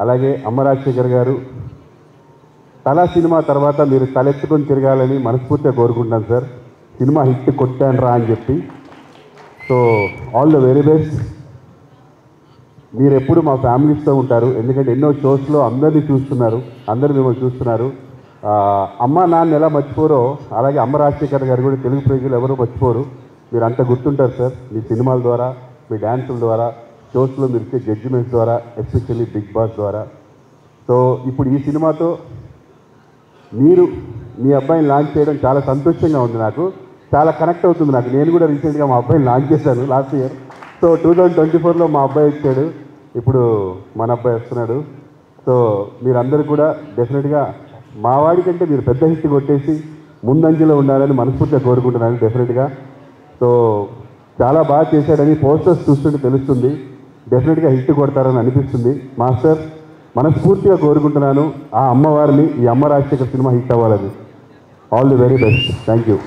అలాగే అమ్మ రాజశేఖర్ గారు తలా సినిమా తర్వాత మీరు తలెత్తుకొని తిరగాలని మనస్ఫూర్తిగా కోరుకుంటున్నాను సార్. సినిమా హిట్ కొట్టాను రా అని చెప్పి. So all the very best. మీరు ఎప్పుడు మా ఫ్యామిలీస్తో ఉంటారు, ఎందుకంటే ఎన్నో షోస్లో అందరినీ చూస్తున్నారు, అందరూ మిమ్మల్ని చూస్తున్నారు. అమ్మ నాన్న ఎలా మర్చిపోరో అలాగే అమ్మ రాజశేఖర్ గారు కూడా తెలుగు ప్రజలు ఎవరూ మర్చిపోరు. మీరు అంత గుర్తుంటారు సార్, మీ సినిమాల ద్వారా, మీ డ్యాన్సుల ద్వారా, షోస్లో మీరు ఇచ్చే జడ్జిమెంట్స్ ద్వారా, ఎస్పెషల్లీ బిగ్ బాస్ ద్వారా. సో ఇప్పుడు ఈ సినిమాతో మీరు మీ అబ్బాయిని లాంచ్ చేయడం చాలా సంతోషంగా ఉంది. నాకు చాలా కనెక్ట్ అవుతుంది. నేను కూడా రీసెంట్గా మా అబ్బాయిని లాంచ్ చేశాను లాస్ట్ ఇయర్. సో 2024లో మా అబ్బాయి వచ్చాడు, ఇప్పుడు మన అబ్బాయి వస్తున్నాడు. సో మీరందరూ కూడా డెఫినెట్గా మా వాడి కంటే మీరు పెద్ద హిట్ కొట్టేసి ముందంజలో ఉండాలని మనస్ఫూర్తిగా కోరుకుంటున్నాను డెఫినెట్గా. సో చాలా బాగా చేశాడని పోస్టర్స్ చూస్తుంటే తెలుస్తుంది. డెఫినెట్గా హిట్ కొడతారని అనిపిస్తుంది. మాస్టర్ మనస్ఫూర్తిగా కోరుకుంటున్నాను ఆ అమ్మవారిని, ఈ అమ్మ రాజశేఖర్ సినిమా హిట్ అవ్వాలని. All the very best. Thank you.